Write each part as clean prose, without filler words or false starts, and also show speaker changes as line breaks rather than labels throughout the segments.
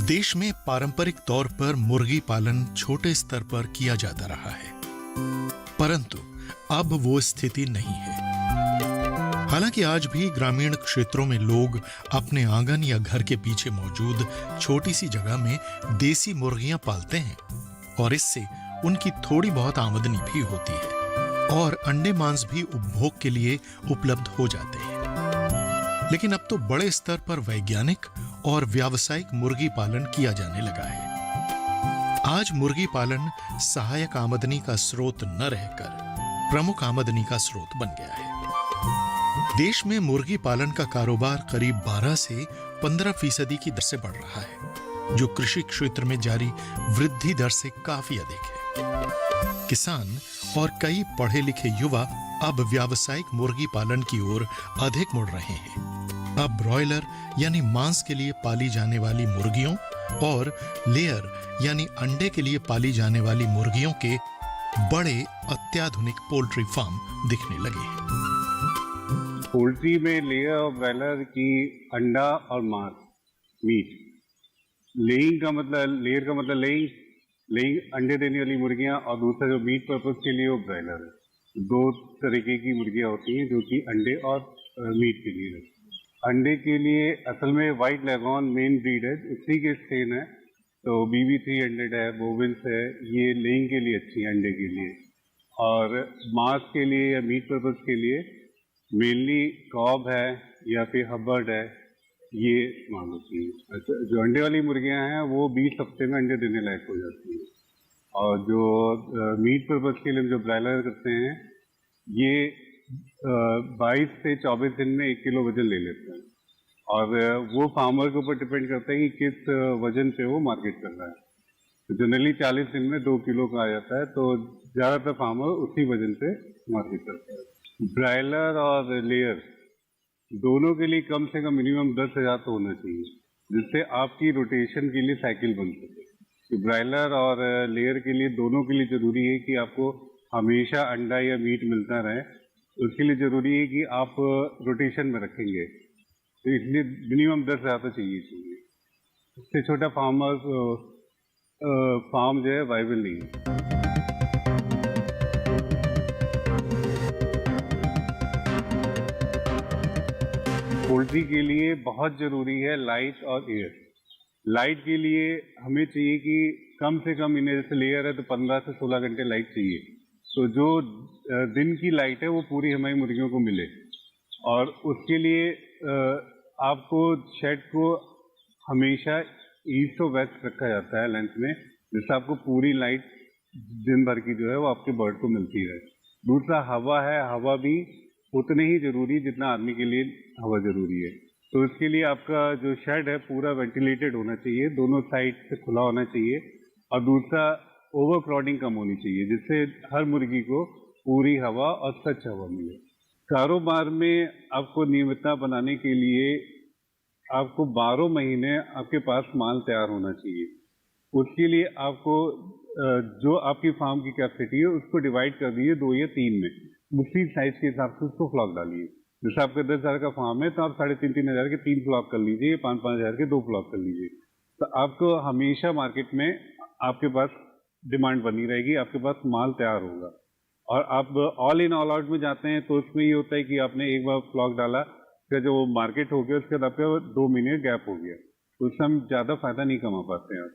देश में पारंपरिक तौर पर मुर्गी पालन छोटे स्तर पर किया जाता रहा है, परंतु अब वो स्थिति नहीं है। हालांकि आज भी ग्रामीण क्षेत्रों में लोग अपने आंगन या घर के पीछे मौजूद छोटी सी जगह में देसी मुर्गियां पालते हैं और इससे उनकी थोड़ी बहुत आमदनी भी होती है और अंडे मांस भी उपभोग के लिए उपलब्ध हो जाते हैं। लेकिन अब तो बड़े स्तर पर वैज्ञानिक और व्यावसायिक मुर्गी पालन किया जाने लगा है। आज मुर्गी पालन सहायक आमदनी का स्रोत न रहकर प्रमुख आमदनी का स्रोत बन गया है। देश में मुर्गी पालन का कारोबार करीब 12 से 15% की दर से बढ़ रहा है, जो कृषि क्षेत्र में जारी वृद्धि दर से काफी अधिक है। किसान और कई पढ़े लिखे युवा अब व्यावसायिक मुर्गी पालन की ओर अधिक मुड़ रहे हैं। अब ब्रॉयलर यानी मांस के लिए पाली जाने वाली मुर्गियों और लेयर यानी अंडे के लिए पाली जाने वाली मुर्गियों के बड़े अत्याधुनिक पोल्ट्री फार्म दिखने लगे हैं।
पोल्ट्री में लेयर और ब्रॉयलर की अंडा और मांस मीट, लेइंग का मतलब लेयर का मतलब लेइंग अंडे देने वाली मुर्गियां, और दूसरा जो मीट पर्पज के लिए वो ब्रॉयलर है। दो तरीके की मुर्गियां होती हैं जो कि अंडे और मीट के लिए है। अंडे के लिए असल में वाइट लेगॉन मेन ब्रीड है, उसी के स्ट्रेन है, तो BB300 है, बोविन्स है, ये लेइंग के लिए अच्छी है अंडे के लिए। और मांस के लिए या मीट पर्पज के लिए मेनली कॉब है या फिर हबर्ड है, ये मान होती है। जो अंडे वाली मुर्गियां हैं वो 20 हफ्ते में अंडे देने लायक हो जाती हैं, और जो मीट पर्पज के लिए जो ब्रॉयलर करते हैं ये 22 से 24 दिन में 1 किलो वजन ले लेते हैं। और वो फार्मर के ऊपर डिपेंड करता है कि किस वजन पे वो मार्केट कर रहा है। तो जनरली 40 दिन में 2 किलो का आ जाता है, तो ज़्यादातर फार्मर उसी वजन पे मार्केट करता है। ब्रॉयलर और लेयर दोनों के लिए कम से कम मिनिमम 10,000 तो होना चाहिए, जिससे आपकी रोटेशन के लिए साइकिल बन सके। तो ब्रॉयलर और लेयर के लिए दोनों के लिए ज़रूरी है कि आपको हमेशा अंडा या मीट मिलता रहे। उसके लिए ज़रूरी है कि आप रोटेशन में रखेंगे, तो इसलिए मिनिमम 10,000 तो चाहिए। इससे छोटा फार्म जो है वाइबल नहीं है। पोल्ट्री के लिए बहुत ज़रूरी है लाइट और एयर। लाइट के लिए हमें चाहिए कि कम से कम, इन्हें जैसे लेयर है तो 15 से 16 घंटे लाइट चाहिए, तो जो दिन की लाइट है वो पूरी हमारी मुर्गियों को मिले। और उसके लिए आपको शेड को हमेशा ईस्ट और वेस्ट रखा जाता है लेंथ में, जिससे आपको पूरी लाइट दिन भर की जो है वो आपके बर्ड को मिलती है। दूसरा हवा है, हवा भी उतने ही जरूरी जितना आदमी के लिए हवा जरूरी है। तो इसके लिए आपका जो शेड है पूरा वेंटिलेटेड होना चाहिए, दोनों साइड से खुला होना चाहिए। और दूसरा ओवर क्राउडिंग कम होनी चाहिए, जिससे हर मुर्गी को पूरी हवा और स्वच्छ हवा मिले। कारोबार में आपको नियमितता बनाने के लिए आपको 12 महीने आपके पास माल तैयार होना चाहिए। उसके लिए आपको जो आपकी फार्म की कैपेसिटी है उसको डिवाइड कर दीजिए 2 या 3 में, उसी साइज के हिसाब से उसको फ्लॉक डालिए। जैसे आपका 10,000 का फार्म है तो आप 3,500 हज़ार के 3 फ्लॉक कर लीजिए, 5,000 हज़ार के 2 फ्लॉक कर लीजिए। तो आपको हमेशा मार्केट में आपके पास डिमांड बनी रहेगी, आपके पास माल तैयार होगा। और आप ऑल इन ऑल आउट में जाते हैं तो उसमें ये होता है कि आपने एक बार फ्लॉक डाला, फिर जो मार्केट हो गया उसके बाद आपका 2 महीने गैप हो गया, तो उससे हम ज़्यादा फायदा नहीं कमा पाते हैं आप।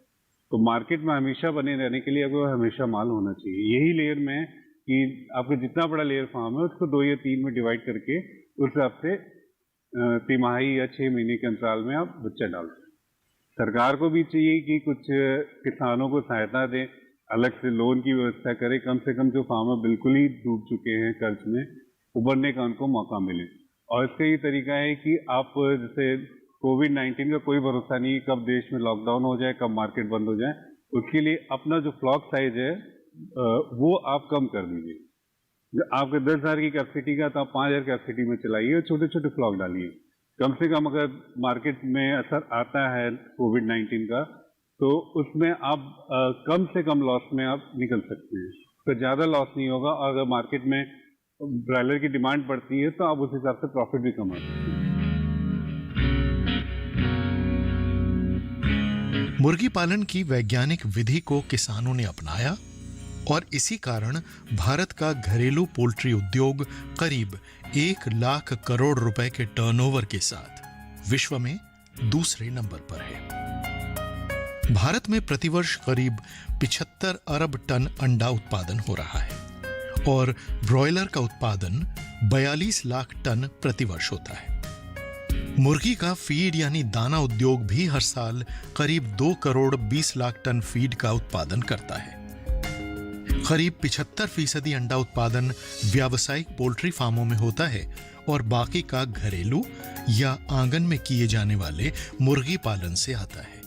तो मार्केट में हमेशा बने रहने के लिए आपको हमेशा माल होना चाहिए। यही लेयर में कि आपको जितना बड़ा लेयर फार्म है उसको 2 या 3 में डिवाइड करके उस हिसाब से तिमाही या 6 महीने के अंतराल में आप बच्चा डालते हैं। सरकार को भी चाहिए कि कुछ किसानों को सहायता दें, अलग से लोन की व्यवस्था करें, कम से कम जो फार्मर बिल्कुल ही डूब चुके हैं कर्ज में, उभरने का उनको मौका मिले। और इसका ये तरीका है कि आप जैसे कोविड-19 का कोई भरोसा नहीं कब देश में लॉकडाउन हो जाए, कब मार्केट बंद हो जाए, उसके लिए अपना जो फ्लॉक साइज है वो आप कम कर दीजिए। आपके 10,000 की कैपेसिटी का तो आप 5,000 कैपेसिटी में चलाइए और छोटे छोटे फ्लॉक डालिए। कम से कम अगर मार्केट में असर आता है कोविड-19 का तो उसमें आप कम से कम लॉस में आप निकल सकते हैं, तो ज़्यादा लॉस नहीं होगा। और अगर मार्केट में ब्रॉयलर की डिमांड बढ़ती है तो आप उस हिसाब से प्रॉफिट भी कमा सकते हैं।
मुर्गी पालन की वैज्ञानिक विधि को किसानों ने अपनाया और इसी कारण भारत का घरेलू पोल्ट्री उद्योग करीब 1 लाख करोड़ रुपए के टर्नओवर के साथ विश्व में दूसरे नंबर पर है। भारत में प्रतिवर्ष करीब 75 अरब टन अंडा उत्पादन हो रहा है और ब्रॉयलर का उत्पादन 42 लाख टन प्रतिवर्ष होता है। मुर्गी का फीड यानी दाना उद्योग भी हर साल करीब 2 करोड़ 20 लाख टन फीड का उत्पादन करता है। करीब 75% अंडा उत्पादन व्यावसायिक पोल्ट्री फार्मों में होता है और बाकी का घरेलू या आंगन में किए जाने वाले मुर्गी पालन से आता है।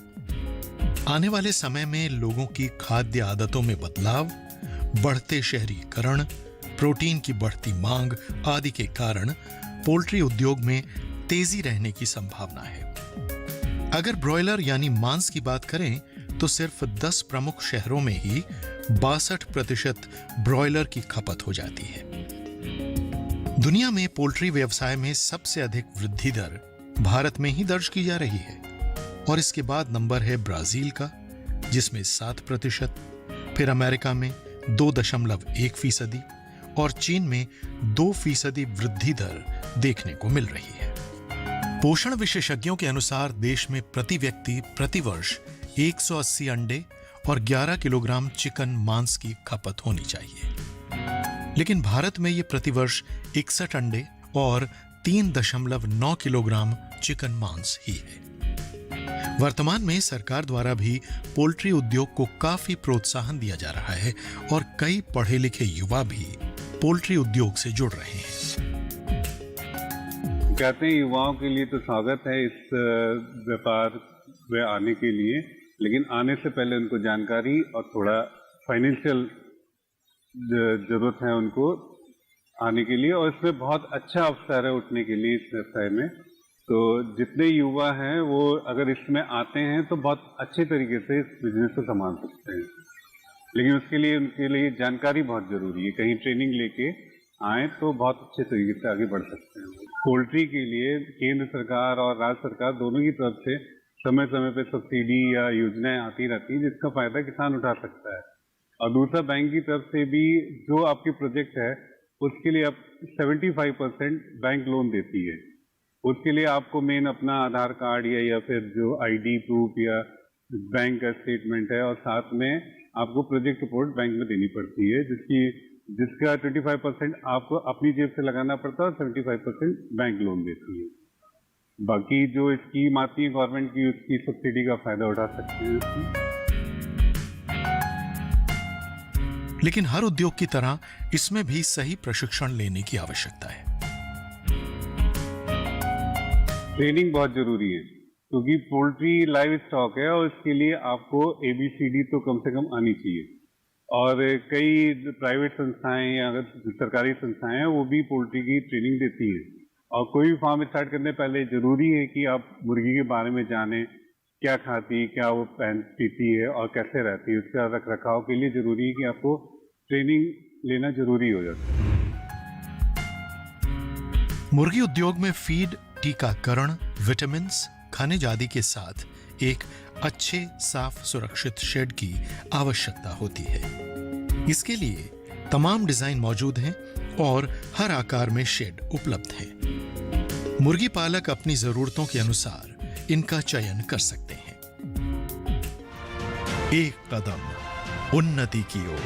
आने वाले समय में लोगों की खाद्य आदतों में बदलाव, बढ़ते शहरीकरण, प्रोटीन की बढ़ती मांग आदि के कारण पोल्ट्री उद्योग में तेजी रहने की संभावना है। अगर ब्रॉयलर यानी मांस की बात करें तो सिर्फ 10 प्रमुख शहरों में ही 62% ब्रॉयलर की खपत हो जाती है। दुनिया में पोल्ट्री व्यवसाय में सबसे अधिक वृद्धि दर भारत में ही दर्ज की जा रही है और इसके बाद नंबर है ब्राजील का जिसमें 7%, फिर अमेरिका में 2.1% और चीन में 2% वृद्धि दर देखने को मिल रही है। पोषण विशेषज्ञों के अनुसार देश में प्रति व्यक्ति प्रतिवर्ष 180 अंडे और 11 किलोग्राम चिकन मांस की खपत होनी चाहिए, लेकिन भारत में यह प्रतिवर्ष 61 अंडे और 3.9 किलोग्राम चिकन मांस ही है। वर्तमान में सरकार द्वारा भी पोल्ट्री उद्योग को काफी प्रोत्साहन दिया जा रहा है और कई पढ़े लिखे युवा भी पोल्ट्री उद्योग से जुड़ रहे हैं।
कहते हैं युवाओं के लिए तो स्वागत है इस व्यापार में आने के लिए, लेकिन आने से पहले उनको जानकारी और थोड़ा फाइनेंशियल जरूरत है उनको आने के लिए, और इसमें बहुत अच्छा अवसर है उठने के लिए इस व्यवसाय में। तो जितने युवा हैं वो अगर इसमें आते हैं तो बहुत अच्छे तरीके से इस बिजनेस को संभाल सकते हैं, लेकिन उसके लिए उनके लिए जानकारी बहुत जरूरी है। कहीं ट्रेनिंग लेके आए तो बहुत अच्छे तरीके से आगे बढ़ सकते हैं। पोल्ट्री के लिए केंद्र सरकार और राज्य सरकार दोनों की तरफ से समय समय पे सब्सिडी या योजनाएं आती रहती हैं जिसका फायदा किसान उठा सकता है, और दूसरा बैंक की तरफ से भी जो आपकी प्रोजेक्ट है उसके लिए आप 75% बैंक लोन देती है। उसके लिए आपको मेन अपना आधार कार्ड या फिर जो आईडी प्रूफ या बैंक का स्टेटमेंट है, और साथ में आपको प्रोजेक्ट रिपोर्ट बैंक में देनी पड़ती है जिसका 25% आपको अपनी जेब से लगाना पड़ता है और 75% बैंक लोन देती है। बाकी जो स्कीम आती है गवर्नमेंट की उसकी सब्सिडी का फायदा उठा सकते हैं उसमें।
लेकिन हर उद्योग की तरह इसमें भी सही प्रशिक्षण लेने की आवश्यकता है।
ट्रेनिंग बहुत जरूरी है क्योंकि पोल्ट्री लाइव स्टॉक है और इसके लिए आपको ABCD तो कम से कम आनी चाहिए, और कई प्राइवेट संस्थाएं या अगर सरकारी संस्थाएं हैं वो भी पोल्ट्री की ट्रेनिंग देती है। और कोई भी फार्म स्टार्ट करने पहले जरूरी है कि आप मुर्गी के बारे में जानें, क्या खाती, क्या वो पीती है और कैसे रहती है। उसका रख रखाव के लिए जरूरी है कि आपको ट्रेनिंग लेना जरूरी हो जाता है।
मुर्गी उद्योग में फीड, टीकाकरण, विटामिन्स, खनिज आदि के साथ एक अच्छे, साफ, सुरक्षित शेड की आवश्यकता होती है। इसके लिए तमाम डिजाइन मौजूद हैं और हर आकार में शेड उपलब्ध है। मुर्गी पालक अपनी जरूरतों के अनुसार इनका चयन कर सकते हैं। एक कदम उन्नति की ओर।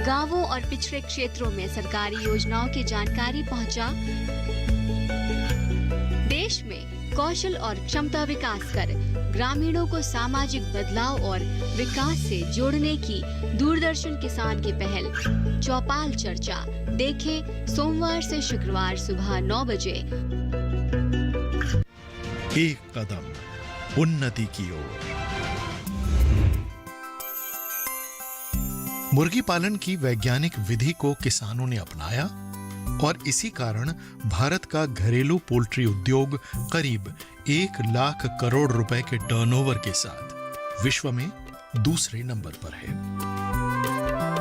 गांवों और पिछड़े क्षेत्रों में सरकारी योजनाओं की जानकारी पहुंचा। देश में कौशल और क्षमता विकास कर ग्रामीणों को सामाजिक बदलाव और विकास से जोड़ने की दूरदर्शन किसान की पहल चौपाल चर्चा देखें सोमवार से शुक्रवार सुबह 9 बजे।
एक कदम उन्नति की ओर। मुर्गी पालन की वैज्ञानिक विधि को किसानों ने अपनाया और इसी कारण भारत का घरेलू पोल्ट्री उद्योग करीब 1 लाख करोड़ रुपए के टर्नओवर के साथ विश्व में दूसरे नंबर पर है।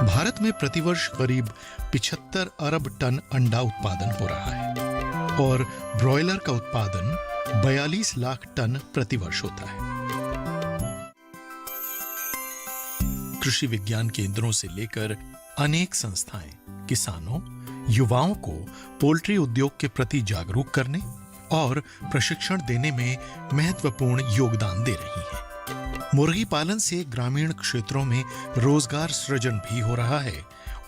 भारत में प्रतिवर्ष करीब 75 अरब टन अंडा उत्पादन हो रहा है और ब्रॉयलर का उत्पादन 42 लाख टन प्रतिवर्ष होता है। कृषि विज्ञान केंद्रों से लेकर अनेक संस्थाएं किसानों, युवाओं को पोल्ट्री उद्योग के प्रति जागरूक करने और प्रशिक्षण देने में महत्वपूर्ण योगदान दे रही हैं। मुर्गी पालन से ग्रामीण क्षेत्रों में रोजगार सृजन भी हो रहा है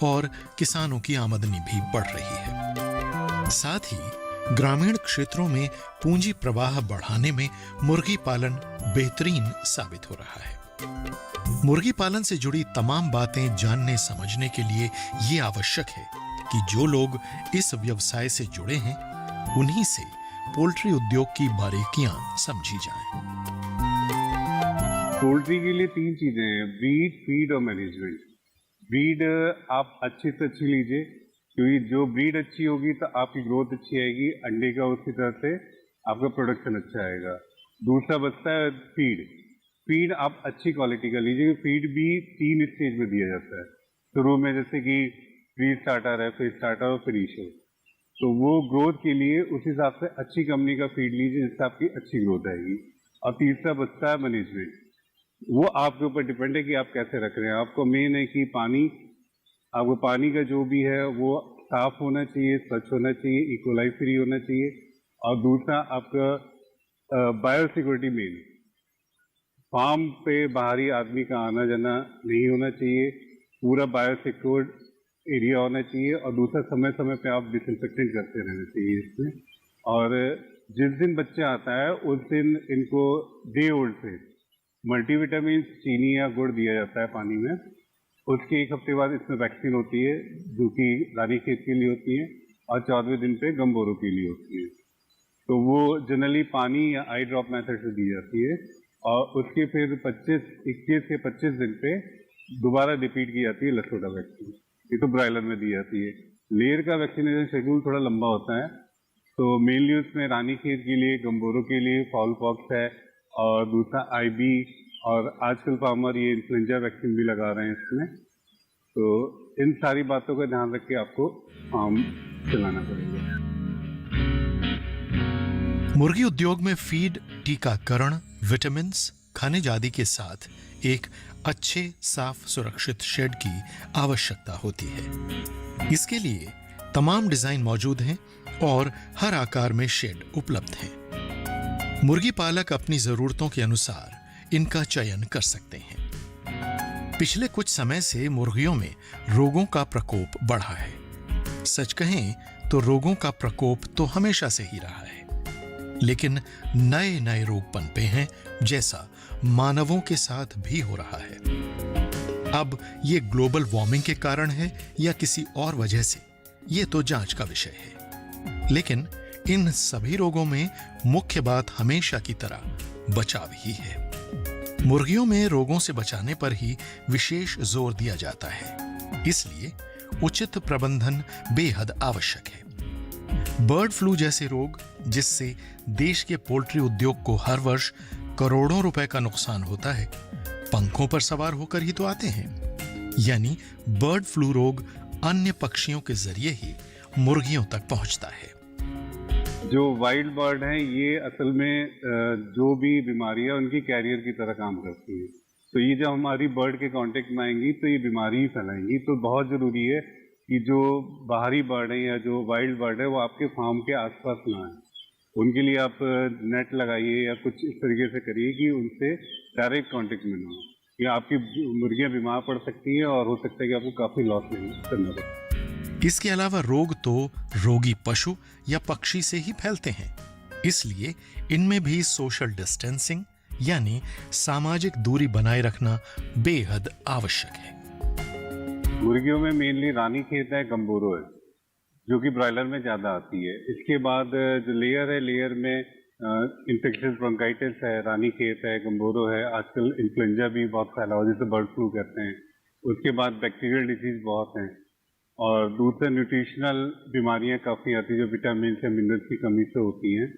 और किसानों की आमदनी भी बढ़ रही है। साथ ही ग्रामीण क्षेत्रों में पूंजी प्रवाह बढ़ाने में मुर्गी पालन बेहतरीन साबित हो रहा है। मुर्गी पालन से जुड़ी तमाम बातें जानने समझने के लिए ये आवश्यक है कि जो लोग इस व्यवसाय से जुड़े हैं उन्हीं से पोल्ट्री उद्योग की बारीकियां समझी जाएं।
पोल्ट्री के लिए 3 चीजें हैं: ब्रीड, फीड और मैनेजमेंट। ब्रीड आप अच्छी से अच्छी लीजिए, क्योंकि जो ब्रीड अच्छी होगी तो आपकी ग्रोथ अच्छी आएगी, अंडे का उसी तरह से आपका प्रोडक्शन अच्छा आएगा। दूसरा बचता है फीड। फीड आप अच्छी क्वालिटी का लीजिए। फीड भी 3 स्टेज में दिया जाता है। शुरू में जैसे कि प्री स्टार्टर है, फिर स्टार्टर और फिनिशर। तो वो ग्रोथ के लिए उस हिसाब से अच्छी कंपनी का फीड लीजिए जिससे आपकी अच्छी ग्रोथ आएगी। और तीसरा बचता है मैनेजमेंट। वो आपके ऊपर डिपेंड है कि आप कैसे रख रहे हैं। आपको मेन है कि आपको पानी का जो भी है वो साफ होना चाहिए, स्वच्छ होना चाहिए, इकोलाई फ्री होना चाहिए। और दूसरा आपका बायोसिक्योरिटी मेन। फार्म पे बाहरी आदमी का आना जाना नहीं होना चाहिए, पूरा बायोसिक्योर्ड एरिया होना चाहिए। और दूसरा समय समय पे आप डिसइंफेक्टेंट करते रहना चाहिए इसमें। और जिस दिन बच्चा आता है उस दिन इनको डे ओल्ड से मल्टीविटामिन, चीनी या गुड़ दिया जाता है पानी में। उसके 1 हफ्ते बाद इसमें वैक्सीन होती है जो कि रानीखेत के लिए होती है, और 14वें दिन पे गम्बोरो के लिए होती है। तो वो जनरली पानी या आई ड्रॉप मेथड से दी जाती है। और उसके फिर 21 से 25 दिन पे दोबारा रिपीट की जाती है लसोटा वैक्सीन। ये तो ब्रॉयलर में दी जाती है। लेयर का वैक्सीनेशन शेड्यूल थोड़ा लंबा होता है। तो मेनली उसमें रानीखेत के लिए, गम्बोरो के लिए फाउल पॉक्स है, और दूसरा आईबी, और आजकल फार्मर ये इन्फ्लुएंजा वैक्सीन भी लगा रहे हैं इसमें। तो इन सारी बातों का ध्यान रख के आपको फार्म चलाना पड़ेगा।
मुर्गी उद्योग में फीड, टीकाकरण, विटामिन्स, खनिज आदि के साथ एक अच्छे, साफ, सुरक्षित शेड की आवश्यकता होती है। इसके लिए तमाम डिजाइन मौजूद हैं और हर आकार में शेड उपलब्ध हैं। मुर्गी पालक अपनी जरूरतों के अनुसार इनका चयन कर सकते हैं। पिछले कुछ समय से मुर्गियों में रोगों का प्रकोप बढ़ा है। सच कहें तो रोगों का प्रकोप तो हमेशा से ही रहा है, लेकिन नए नए रोग पनपे हैं, जैसा मानवों के साथ भी हो रहा है। अब ये ग्लोबल वार्मिंग के कारण है या किसी और वजह से, ये तो जांच का विषय है। लेकिन इन सभी रोगों में मुख्य बात हमेशा की तरह बचाव ही है। मुर्गियों में रोगों से बचाने पर ही विशेष जोर दिया जाता है, इसलिए उचित प्रबंधन बेहद आवश्यक है। बर्ड फ्लू जैसे रोग, जिससे देश के पोल्ट्री उद्योग को हर वर्ष करोड़ों रुपए का नुकसान होता है, पंखों पर सवार होकर ही तो आते हैं। यानी बर्ड फ्लू रोग अन्य पक्षियों के जरिए ही मुर्गियों तक पहुंचता है।
जो वाइल्ड बर्ड हैं ये असल में जो भी बीमारियां उनकी कैरियर की तरह काम करती हैं। तो ये जब हमारी बर्ड के कांटेक्ट में आएंगी तो ये बीमारी ही फैलाएंगी। तो बहुत जरूरी है कि जो बाहरी बर्ड है या जो वाइल्ड बर्ड है वो आपके फार्म के आसपास ना आए। उनके लिए आप नेट लगाइए या कुछ इस तरीके से करिए कि उनसे डायरेक्ट कांटेक्ट में ना हो, या आपकी मुर्गियां बीमार पड़ सकती हैं और हो सकता है कि आपको काफी लॉस करना पड़े।
इसके अलावा रोग तो रोगी पशु या पक्षी से ही फैलते हैं, इसलिए इनमें भी सोशल डिस्टेंसिंग यानी सामाजिक दूरी बनाए रखना बेहद आवश्यक है।
मुर्गियों में मेनली रानीखेत है, गम्बोरो है, जो कि ब्रॉयलर में ज्यादा आती है। इसके बाद जो लेयर है, लेयर में इन्फेक्शियस ब्रोंकाइटिस है, रानीखेत है, गम्बोरो है। आजकल इन्फ्लुएंजा भी बहुत फैला हुआ जिसे बर्ड फ्लू कहते हैं। उसके बाद बैक्टीरियल डिजीज बहुत हैं, और दूसरे न्यूट्रिशनल बीमारियां काफ़ी आती हैं जो विटामिन या मिनरल्स की कमी से होती हैं।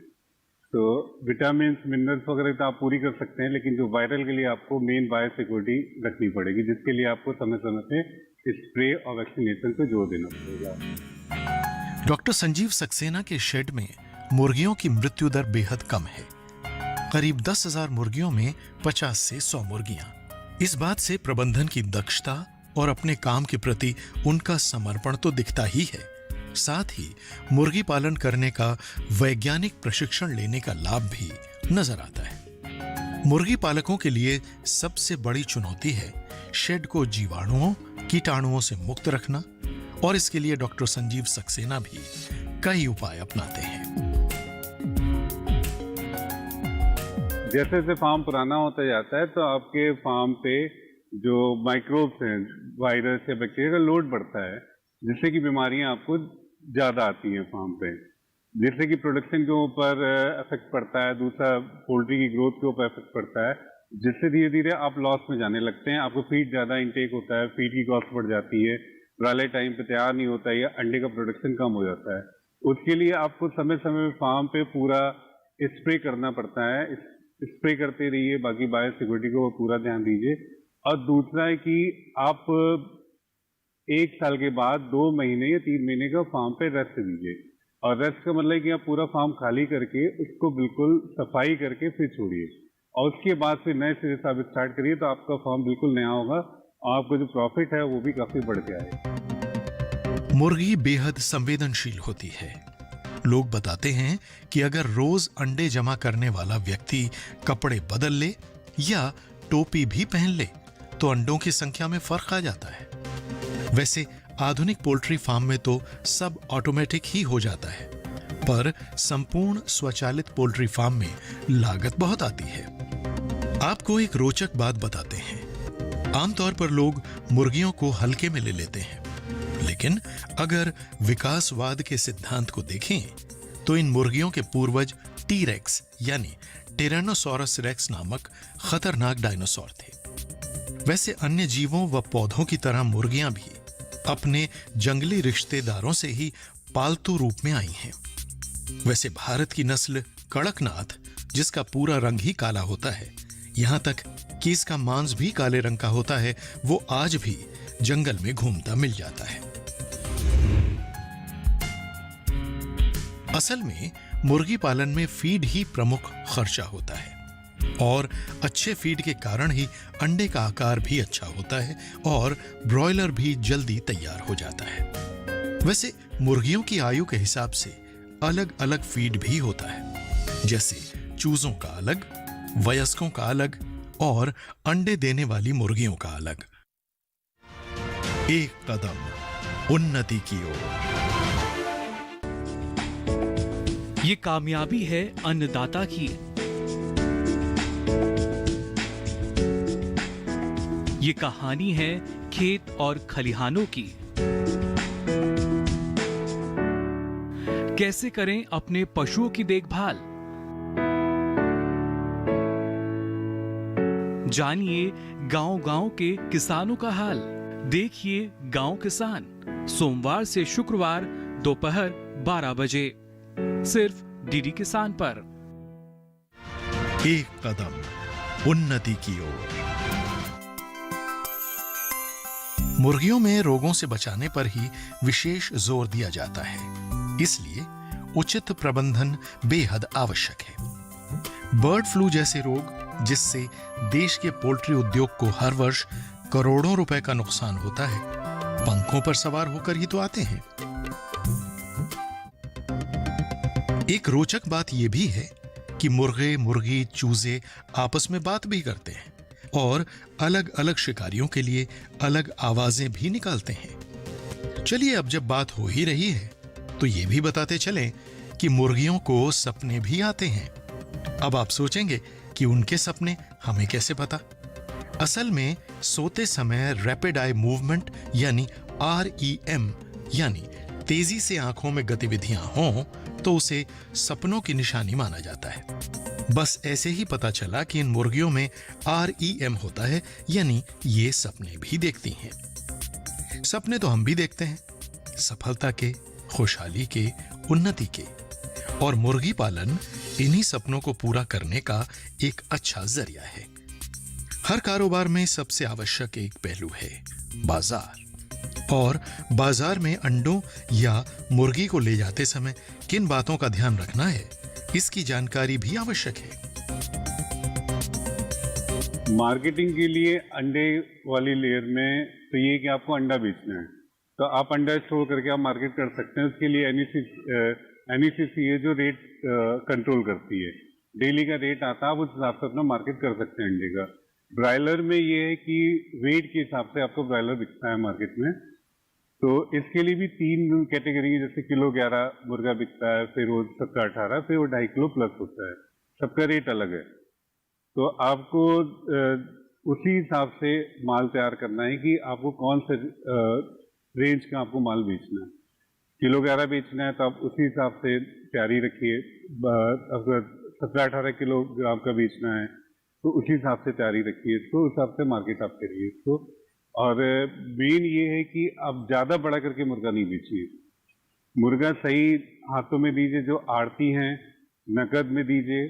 तो विटामिन, मिनरल्स वगैरह तो आप पूरी कर सकते हैं, लेकिन जो वायरल के लिए आपको मेन बायोसिक्योरिटी रखनी पड़ेगी, जिसके लिए आपको समय समय पे स्प्रे और वैक्सीनेशन पे जोर देना पड़ेगा।
डॉक्टर संजीव सक्सेना के शेड में मुर्गियों की मृत्यु दर बेहद कम है। करीब 10,000 मुर्गियों में 50 से 100 मुर्गियां। इस बात से प्रबंधन की दक्षता और अपने काम के प्रति उनका समर्पण तो दिखता ही है, साथ ही मुर्गी पालन करने का वैज्ञानिक प्रशिक्षण लेने का लाभ भी नजर आता है। मुर्गी पालकों के लिए सबसे बड़ी चुनौती है शेड को जीवाणुओं, कीटाणुओं से मुक्त रखना, और इसके लिए डॉक्टर संजीव सक्सेना भी कई उपाय अपनाते हैं।
जैसे जैसे फार्म पुराना होता जाता है तो आपके फार्म पे जो माइक्रोब्स हैं, वायरस या बैक्टीरिया का लोड बढ़ता है, जिससे कि बीमारियां आपको ज़्यादा आती हैं फार्म पे, जिससे कि प्रोडक्शन के ऊपर इफेक्ट पड़ता है, दूसरा पोल्ट्री की ग्रोथ के ऊपर इफेक्ट पड़ता है, जिससे धीरे धीरे आप लॉस में जाने लगते हैं। आपको फीड ज़्यादा इंटेक होता है, फीड की कॉस्ट बढ़ जाती है, वाले टाइम पे तैयार नहीं होता है या अंडे का प्रोडक्शन कम हो जाता है। उसके लिए आपको समय समय पे फार्म पे पूरा स्प्रे करना पड़ता है। स्प्रे करते रहिए, बाकी बायो सिक्योरिटी को पूरा ध्यान दीजिए। और दूसरा है कि आप 1 साल के बाद 2 महीने या 3 महीने का फार्म पे रेस्ट दीजिए। और रेस्ट का मतलब है कि आप पूरा फार्म खाली करके उसको बिल्कुल सफाई करके फिर छोड़िए, और उसके बाद फिर नए सिरे से आप स्टार्ट करिए, तो आपका फार्म बिल्कुल नया होगा और आपका जो प्रॉफिट है वो भी काफी बढ़ जाएगा।
मुर्गी बेहद संवेदनशील होती है। लोग बताते हैं कि अगर रोज अंडे जमा करने वाला व्यक्ति कपड़े बदल ले या टोपी भी पहन ले तो अंडों की संख्या में फर्क आ जाता है। वैसे आधुनिक पोल्ट्री फार्म में तो सब ऑटोमेटिक ही हो जाता है, पर संपूर्ण स्वचालित पोल्ट्री फार्म में लागत बहुत आती है। आपको एक रोचक बात बताते हैं। आमतौर पर लोग मुर्गियों को हल्के में ले लेते हैं, लेकिन अगर विकासवाद के सिद्धांत को देखें तो इन मुर्गियों के पूर्वज टी-रेक्स यानी टिरानोसॉरस रेक्स नामक खतरनाक डायनासोर थे। वैसे अन्य जीवों व पौधों की तरह मुर्गियां भी अपने जंगली रिश्तेदारों से ही पालतू रूप में आई हैं। वैसे भारत की नस्ल कड़कनाथ, जिसका पूरा रंग ही काला होता है, यहां तक कि इसका मांस भी काले रंग का होता है, वो आज भी जंगल में घूमता मिल जाता है। असल में मुर्गी पालन में फीड ही प्रमुख खर्चा होता है, और अच्छे फीड के कारण ही अंडे का आकार भी अच्छा होता है और ब्रॉयलर भी जल्दी तैयार हो जाता है। वैसे मुर्गियों की आयु के हिसाब से अलग अलग फीड भी होता है, जैसे चूजों का अलग, वयस्कों का अलग और अंडे देने वाली मुर्गियों का अलग। एक कदम उन्नति की ओर।
ये कामयाबी है अन्नदाता की। ये कहानी है खेत और खलिहानों की। कैसे करें अपने पशुओं की देखभाल, जानिए गांव-गांव के किसानों का हाल। देखिए गांव किसान, सोमवार से शुक्रवार दोपहर 12 बजे, सिर्फ डीडी किसान पर।
एक कदम उन्नति की ओर। मुर्गियों में रोगों से बचाने पर ही विशेष जोर दिया जाता है, इसलिए उचित प्रबंधन बेहद आवश्यक है। बर्ड फ्लू जैसे रोग, जिससे देश के पोल्ट्री उद्योग को हर वर्ष करोड़ों रुपए का नुकसान होता है, पंखों पर सवार होकर ही तो आते हैं। एक रोचक बात यह भी है कि मुर्गे, मुर्गी, चूजे आपस में बात भी करते हैं और अलग अलग शिकारियों के लिए अलग आवाजें भी निकालते हैं। चलिए, अब जब बात हो ही रही है तो ये भी बताते चलें कि मुर्गियों को सपने भी आते हैं। अब आप सोचेंगे कि उनके सपने हमें कैसे पता? असल में सोते समय रैपिड आई मूवमेंट यानी REM यानी तेजी से आंखों में गतिविधियां हों तो उसे सपनों की निशानी माना जाता है। बस ऐसे ही पता चला कि इन मुर्गियों में REM होता है, यानी ये सपने भी देखती हैं। सपने तो हम भी देखते हैं, सफलता के, खुशहाली के, उन्नति के, और मुर्गी पालन इन्हीं सपनों को पूरा करने का एक अच्छा जरिया है। हर कारोबार में सबसे आवश्यक एक पहलू है बाजार। और बाजार में अंडों या मुर्गी को ले जाते समय किन बातों का ध्यान रखना है, इसकी जानकारी भी आवश्यक है।
मार्केटिंग के लिए अंडे वाली लेयर में तो ये कि आपको अंडा बेचना है, तो आप अंडा स्टोर करके आप मार्केट कर सकते हैं। उसके लिए एनईसीसी है जो रेट कंट्रोल करती है, डेली का रेट आता है, आप उस हिसाब से अपना मार्केट कर सकते हैं अंडे का। ब्रायलर में ये है कि वेट के हिसाब से आपको ब्रायलर बिकता है मार्केट में, तो इसके लिए भी 3 कैटेगरी है, जैसे किलो 11 मुर्गा बिकता है, फिर वो 17-18, फिर वो 2.5 किलो प्लस होता है, सबका रेट अलग है। तो आपको उसी हिसाब से माल तैयार करना है कि आपको कौन से रेंज का आपको माल बेचना है। किलो 11 बेचना है तो आप उसी हिसाब से तैयारी रखिए। अगर 17-18 किलोग्राम का बेचना है तो उसी हिसाब से तैयारी रखिए, तो उस हिसाब से मार्केट आप करिए इसको। और मेन ये है कि आप ज़्यादा बड़ा करके मुर्गा नहीं बेचिए, मुर्गा सही हाथों में दीजिए, जो आड़ती हैं नकद में दीजिए,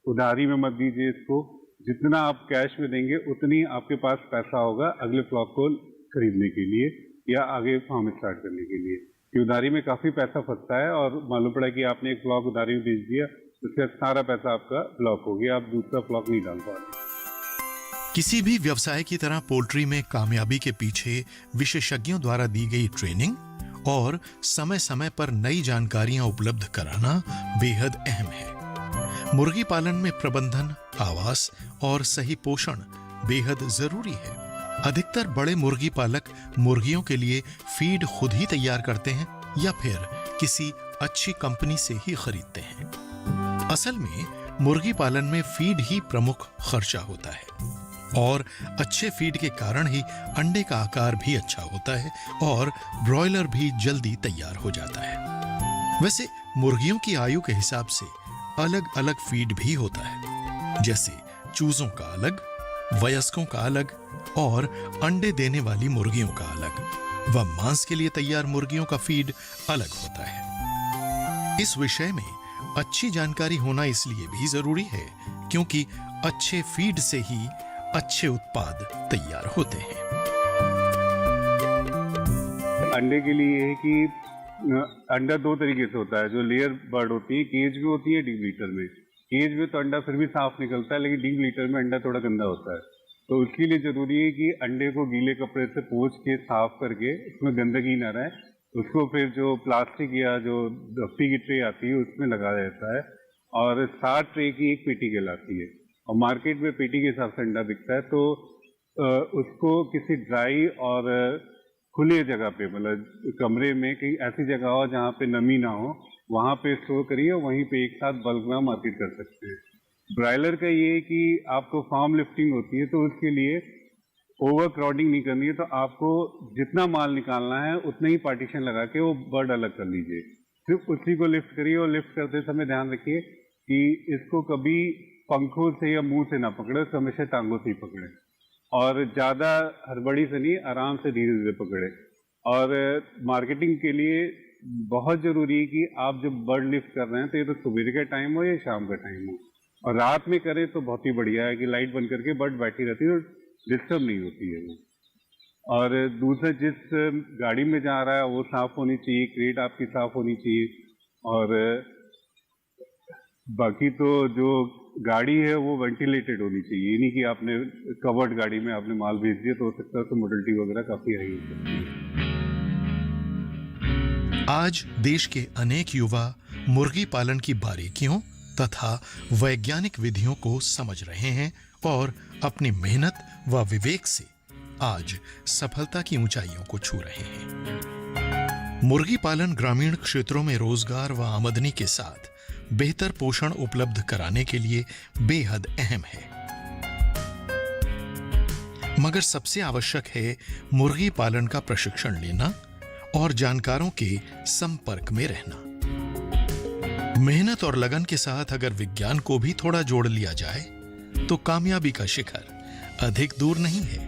उधारी में मत दीजिए इसको। जितना आप कैश में देंगे उतनी आपके पास पैसा होगा अगले फ्लॉक को खरीदने के लिए या आगे फार्म स्टार्ट करने के लिए। कि उधारी में काफ़ी पैसा फंसता है और मालूम पड़ा कि आपने एक फ्लॉक उधारी में बेच दिया, उससे सारा पैसा आपका ब्लॉक हो गया, आप दूसरा फ्लॉक नहीं डाल पा रहे।
किसी भी व्यवसाय की तरह पोल्ट्री में कामयाबी के पीछे विशेषज्ञों द्वारा दी गई ट्रेनिंग और समय समय पर नई जानकारियां उपलब्ध कराना बेहद अहम है। मुर्गी पालन में प्रबंधन, आवास और सही पोषण बेहद जरूरी है। अधिकतर बड़े मुर्गी पालक मुर्गियों के लिए फीड खुद ही तैयार करते हैं या फिर किसी अच्छी कंपनी से ही खरीदते हैं। असल में मुर्गी पालन में फीड ही प्रमुख खर्चा होता है और अच्छे फीड के कारण ही अंडे का आकार भी अच्छा होता है और ब्रॉयलर भी जल्दी तैयार हो जाता है। वैसे मुर्गियों की आयु के हिसाब से अलग अलग फीड भी होता है, जैसे चूजों का अलग, वयस्कों का अलग और अंडे देने वाली मुर्गियों का अलग व मांस के लिए तैयार मुर्गियों का फीड अलग होता है। इस विषय में अच्छी जानकारी होना इसलिए भी जरूरी है क्योंकि अच्छे फीड से ही अच्छे उत्पाद तैयार होते हैं।
अंडे के लिए है कि अंडा 2 तरीके से होता है। जो लेयर बर्ड होती है केज में होती है, डीप लीटर में। केज में तो अंडा फिर भी साफ निकलता है, लेकिन डीप लीटर में अंडा थोड़ा गंदा होता है। तो उसके लिए जरूरी है कि अंडे को गीले कपड़े से पोंछ के साफ करके, उसमें गंदगी ना रहे, उसको फिर जो प्लास्टिक या जो दफ्ती की ट्रे आती है उसमें लगाया जाता है और 60 ट्रे की एक पेटी कहलाती है और मार्केट में पेटी के हिसाब से अंडा बिकता है। तो उसको किसी ड्राई और खुले जगह पे, मतलब कमरे में कहीं ऐसी जगह हो जहाँ पे नमी ना हो, वहाँ पे स्टोर करिए, वहीं पे एक साथ बल्क में मार्केट कर सकते हैं। ब्रायलर का ये है कि आपको फार्म लिफ्टिंग होती है, तो उसके लिए ओवर क्राउडिंग नहीं करनी है, तो आपको जितना माल निकालना है उतना ही पार्टीशन लगा के वो बर्ड अलग कर लीजिए, सिर्फ उसी को लिफ्ट करिए। और लिफ्ट करते समय ध्यान रखिए कि इसको कभी पंखों से या मुंह से ना पकड़े, उसको हमेशा टांगों से ही पकड़े और ज़्यादा हड़बड़ी से नहीं, आराम से धीरे धीरे पकड़े। और मार्केटिंग के लिए बहुत ज़रूरी है कि आप जब बर्ड लिफ्ट कर रहे हैं तो ये तो सुबह का टाइम हो या शाम का टाइम हो, और रात में करें तो बहुत ही बढ़िया है कि लाइट बंद करके बर्ड बैठी रहती है और डिस्टर्ब नहीं होती है वो। और दूसरा, जिस गाड़ी में जा रहा है वो साफ़ होनी चाहिए, क्रेट आपकी साफ़ होनी चाहिए। और बाकी तो जो गाड़ी है वो वेंटिलेटेड होनी चाहिए, ये नहीं कि आपने कवर्ड गाड़ी में आपने माल भेज दिया तो हो सकता है तो मोडलिटी वगैरह काफ़ी हाई हो सकती है।
आज देश के अनेक युवा मुर्गी पालन की बारीकियों तथा वैज्ञानिक विधियों को समझ रहे हैं और अपनी मेहनत व विवेक से आज सफलता की ऊंचाइयों को छू रहे हैं। मुर्गी पालन ग्रामीण क्षेत्रों में रोजगार व आमदनी के साथ बेहतर पोषण उपलब्ध कराने के लिए बेहद अहम है, मगर सबसे आवश्यक है मुर्गी पालन का प्रशिक्षण लेना और जानकारों के संपर्क में रहना। मेहनत और लगन के साथ अगर विज्ञान को भी थोड़ा जोड़ लिया जाए तो कामयाबी का शिखर अधिक दूर नहीं है।